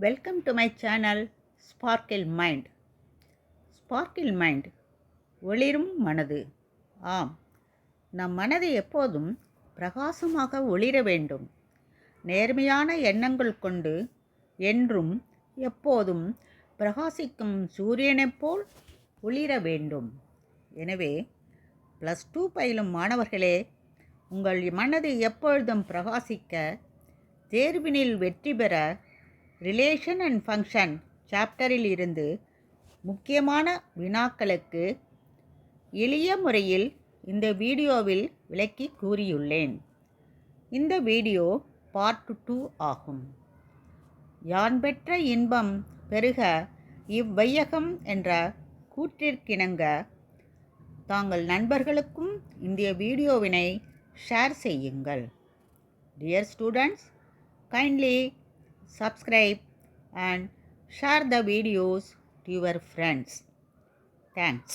Welcome to my channel Sparkle Mind. Sparkle Mind ஒளிரும் மனது. ஆம், நம் மனது எப்போதும் பிரகாசமாக ஒளிர வேண்டும். நேர்மையான எண்ணங்கள் கொண்டு என்றும் எப்போதும் பிரகாசிக்கும் சூரியனைப் போல் ஒளிர வேண்டும். எனவே +2 பயிலும் மாணவர்களே, உங்கள் மனது எப்பொழுதும் பிரகாசிக்க, தேர்வினில் வெற்றி பெற ரிலேஷன் அண்ட் ஃபங்க்ஷன் சாப்டரில் இருந்து முக்கியமான வினாக்களுக்கு எளிய முறையில் இந்த வீடியோவில் விளக்கி கூறியுள்ளேன். இந்த வீடியோ part2 ஆகும். யான் பெற்ற இன்பம் பெருக இவ்வையகம் என்ற கூற்றிற்கிணங்க தாங்கள் நண்பர்களுக்கும் இந்த வீடியோவினை ஷேர் செய்யுங்கள். Dear students, kindly subscribe and share the videos to your friends. Thanks.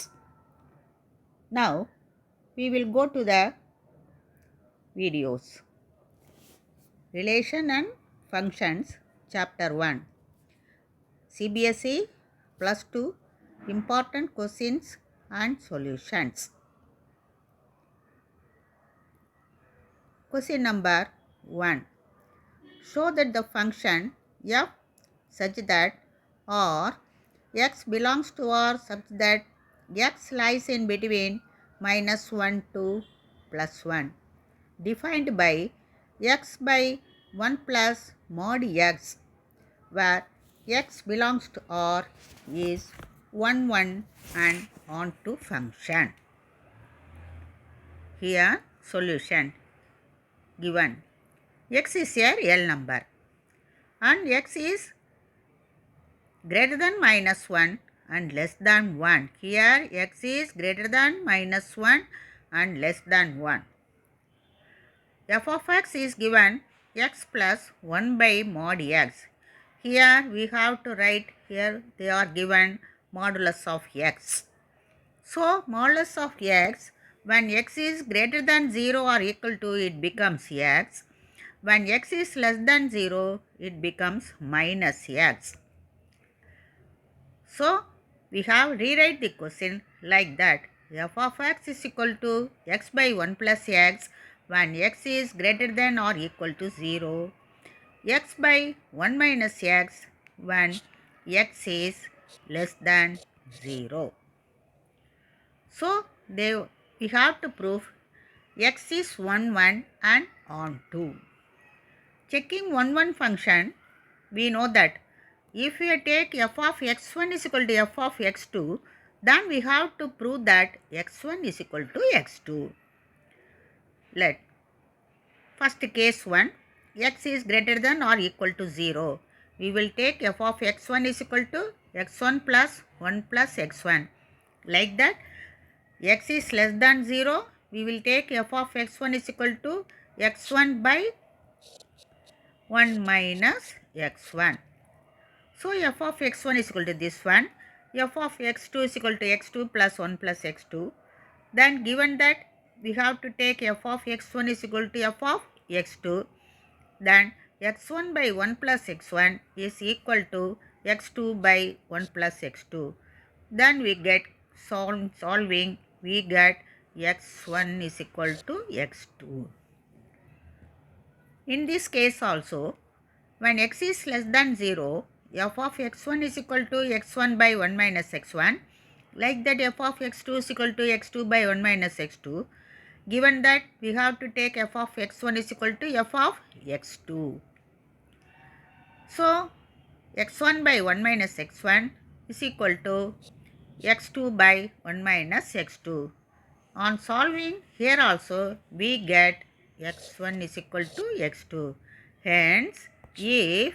Now we will go to the videos. Relation and Functions Chapter 1. CBSE +2 Important Questions and Solutions. Question number 1. Show that the function f such that or x belongs to or such that x lies in between -1 to +1, defined by x by 1 plus mod x, where x belongs to or is 1, 1 and on to function. Here solution given. X is a real number and x is greater than -1 and less than 1. Here x is greater than -1 and less than 1. F of x is given x plus 1 by mod x. Here we have to write, here they are given modulus of x. So modulus of x, when x is greater than 0 or equal to, it becomes x. When x is less than 0, it becomes minus x. So we have rewrite the question like that. F of x is equal to x by 1 plus x when x is greater than or equal to 0. X by 1 minus x when x is less than 0. So we have to prove x is 1, 1 and on 2. Checking 1, 1 function, we know that if we take f of x1 is equal to f of x2, then we have to prove that x1 is equal to x2. Let first case 1, x is greater than or equal to 0. We will take f of x1 is equal to x1 plus 1 plus x1. Like that, x is less than 0, we will take f of x1 is equal to x1 by 1 minus x1. So f of x1 is equal to this one, f of x2 is equal to x2 plus 1 plus x2. Then given that we have to take f of x1 is equal to f of x2, then x1 by 1 plus x1 is equal to x2 by 1 plus x2. Then we get solving, we get x1 is equal to x2. In this case also, when x is less than 0, f of x1 is equal to x1 by 1 minus x1. Like that, f of x2 is equal to x2 by 1 minus x2. Given that, we have to take f of x1 is equal to f of x2. So x1 by 1 minus x1 is equal to x2 by 1 minus x2. On solving, here also we get x1 is equal to x2. Hence, if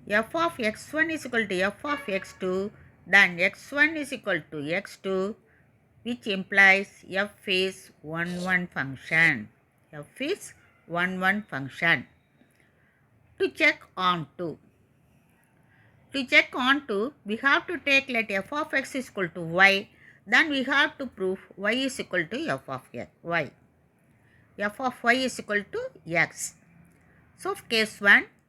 f of x1 is equal to f of x2, then x1 is equal to x2, which implies f is 1, 1 function. F is 1, 1 function. To check on 2. To check on 2, we have to take let f of x is equal to y. Then we have to prove y is equal to f of y. F of y is equal to x. So case 1,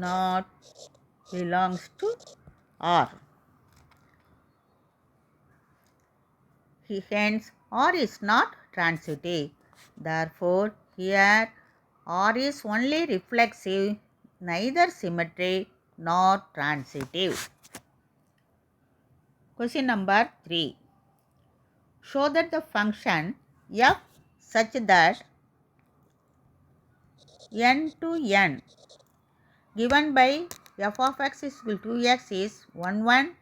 not belongs to R. Hence, R is not transitive. Therefore, here R is only reflexive, neither symmetric nor transitive. Question number 3. Show that the function f such that n to n given by f of x is equal to x is 1 1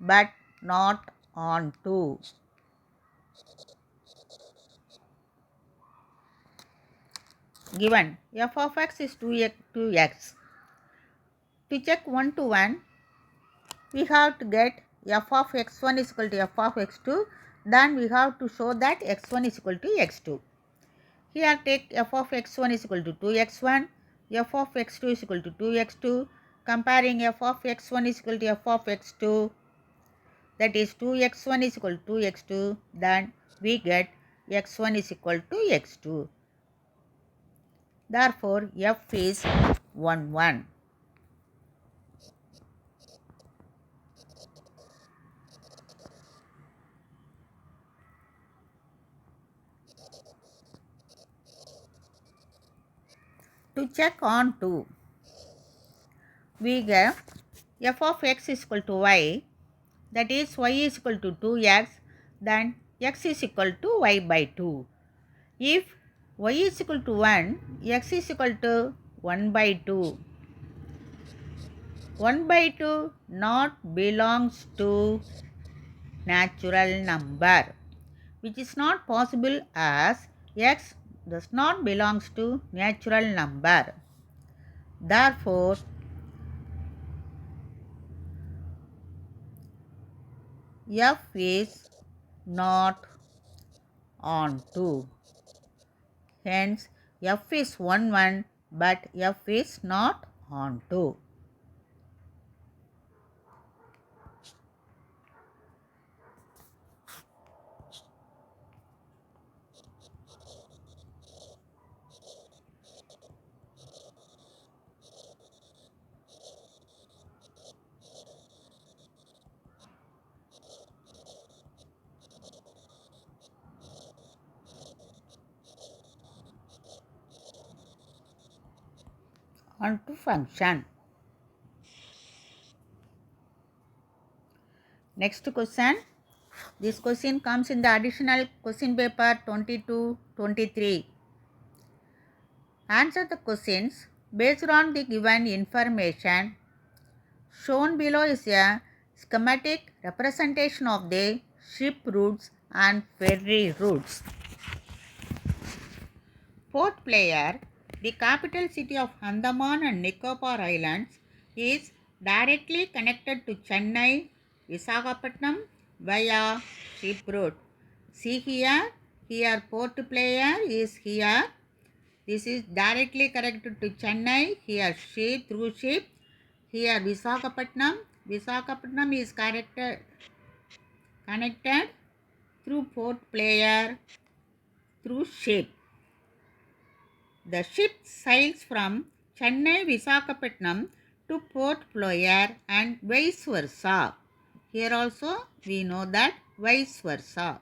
but not on 2. Given f of x is 2x. To check 1 to 1, we have to get f of x1 is equal to f of x2. Then we have to show that x1 is equal to x2. Here take f of x1 is equal to 2x1, f of x2 is equal to 2x2. Comparing f of x1 is equal to f of x2, that is 2x1 is equal to 2x2, then we get x1 is equal to x2. Therefore, f is 1 1. To check on 2, we get f of x is equal to y, that is y is equal to 2x, then x is equal to y by 2. If y is equal to 1, x is equal to 1 by 2. 1 by 2 not belongs to natural number, which is not possible as x does not belongs to natural number. Therefore, f is not on 2. Hence, f is 1 1 but f is not on 2. On to function. Next question. This question comes in the additional question paper 22-23. Answer the questions based on the given information. Shown below is a schematic representation of the ship routes and ferry routes. Port Player, the capital city of Andaman and Nicobar Islands, is directly connected to Chennai, Visakhapatnam via ship route. See here Port Player is here. This is directly connected to Chennai, here ship through ship. Here Visakhapatnam is connected through Port Player through ship. The ship sails from Chennai Visakhapatnam to Port Player and vice versa. Here also we know that vice versa.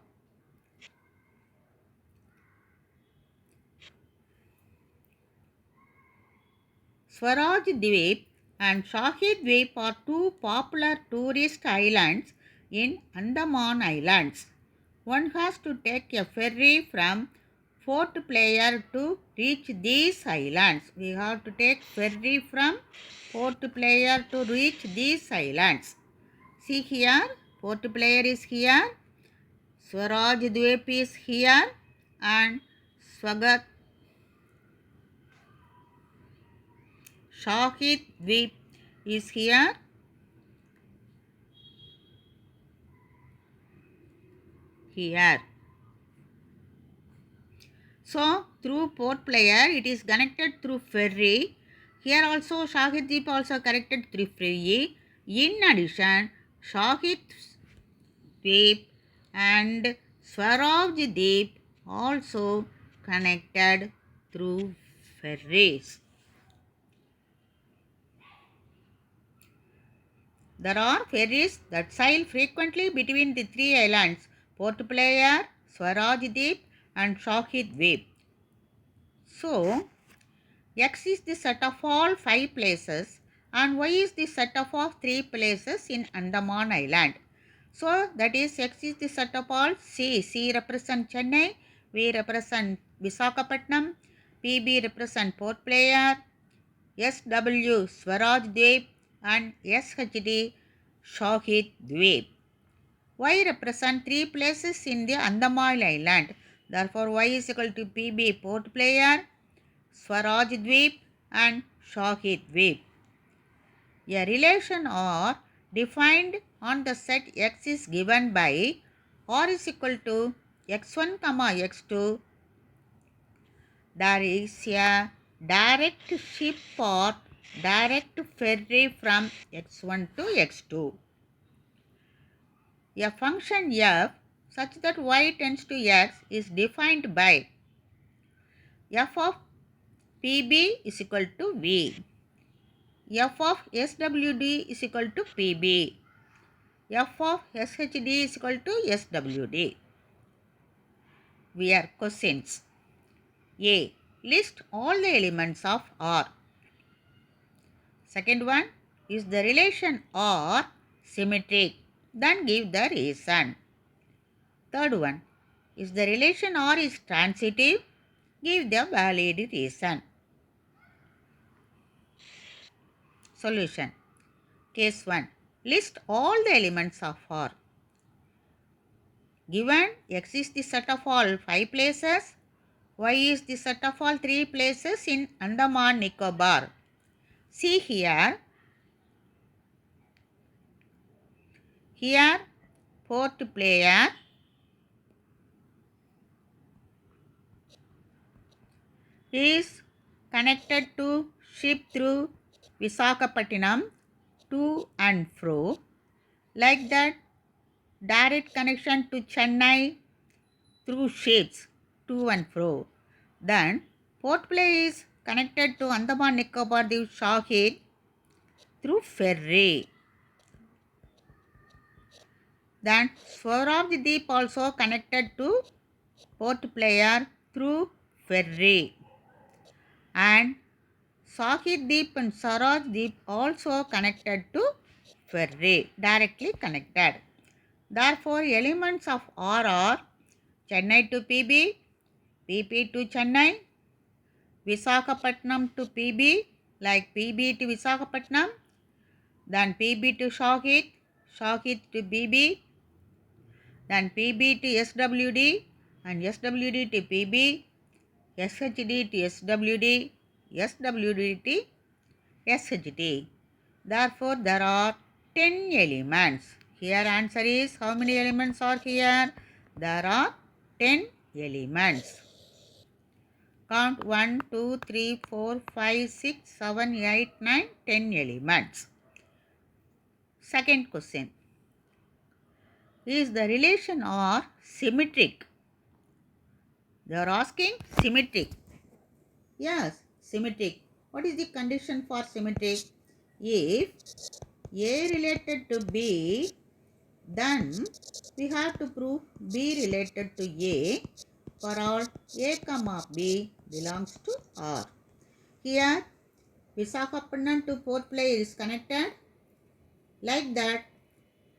Swaraj Dweep and Shahid Dweep are two popular tourist islands in Andaman Islands. One has to take a ferry from Port Player to reach these islands. We have to take ferry from Port Player to reach these islands. See here, Port Player is here, Swaraj Dweep is here, and Swagat Shahid Dweep is here. So, through Port Player, it is connected through ferry. Here also, Shahid Dweep also connected through ferry. In addition, Shahid Dweep and Swaraj Dweep also connected through ferries. There are ferries that sail frequently between the three islands, Port Blair, Swaraj Deep and Shahid Dweep. So, X is the set of all 5 places and Y is the set of all 3 places in Andaman Island. So, that is X is the set of all C. C represent Chennai, V represent Visakhapatnam, PB represent Port Blair, SW Swaraj Dweep and SHD Shahid Dweep. Y represent 3 places in the Andaman Island. Therefore, Y is equal to PB Port Blair, Swaraj Dweep and Shahid Dweep. A relation R defined on the set X is given by R is equal to x1, x2. There is a direct ship or direct ferry from x1 to x2. A function f such that y tends to x is defined by f of pb is equal to v, f of swd is equal to pb, f of shd is equal to swd. We are questions. A. List all the elements of R. Second one, is the relation R symmetric? Then give the reason. Third one, is the relation R is transitive? Give the valid reason. Solution. Case 1. List all the elements of R. Given X is the set of all 5 places, Y is the set of all 3 places in Andaman Nicobar. See here. Here Port Blair is connected to ship through Visakhapatnam to and fro. Like that, direct connection to Chennai through ships to and fro. Then Port Blair is connected to Andaman Nicobar Deep Shahid through ferry. Then Swaraj Deep also connected to Port Blair through ferry. And Shahid Deep and Swaraj Deep also connected to ferry, directly connected. Therefore, elements of R are Chennai to PB, PP to Chennai, Visakhapatnam to PB, like PB to Visakhapatnam, then PB to Shahid, Shahid to PB, then PB to SWD, and SWD to PB, SHD to SWD, SWD to SHD. Therefore, there are 10 elements. Here answer is, how many elements are here? There are 10 elements. Count 1, 2, 3, 4, 5, 6, 7, 8, 9, 10 elements. Second question. Is the relation R symmetric? They are asking symmetric. Yes, symmetric. What is the condition for symmetric? If A related to B, then we have to prove B related to A for all A comma B belongs to R. Here, Visakhapatnam to Port Blair is connected. Like that,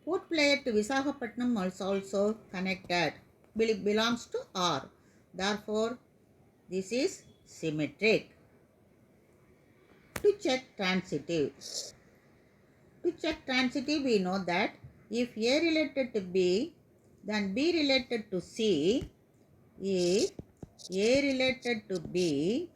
Port Blair to Visakhapatnam is also connected, belongs to R. Therefore, this is symmetric. To check transitive. To check transitive, we know that if A related to B, then B related to C. If A related to B,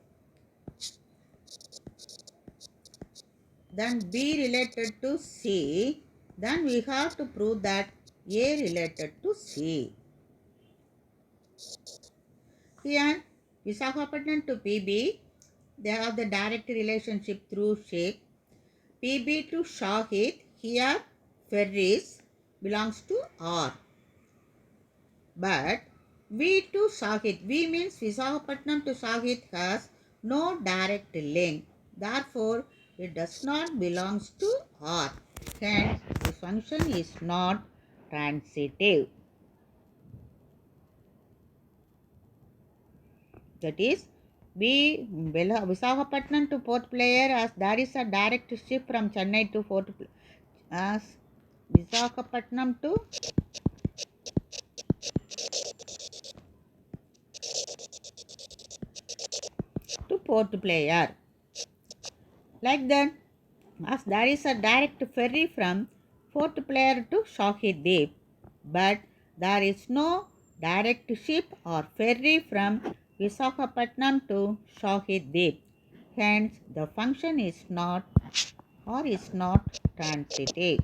then B related to C, then we have to prove that A related to C. Here, Visakhapatnam to PB, they have the direct relationship through ship. PB to Shahid, here ferries belongs to R. But V to Shahid, V means Visakhapatnam to Shahid has no direct link. Therefore, it does not belong to R. Hence, function is not transitive. That is, Visakhapatnam to Port Blair, as there is a direct ship from Chennai to as Visakhapatnam to Port Blair. Like that, as there is a direct ferry from Port Blair to Shahid, but there is no direct ship or ferry from Visakhapatnam to Shahid. Hence, the function is not transitive.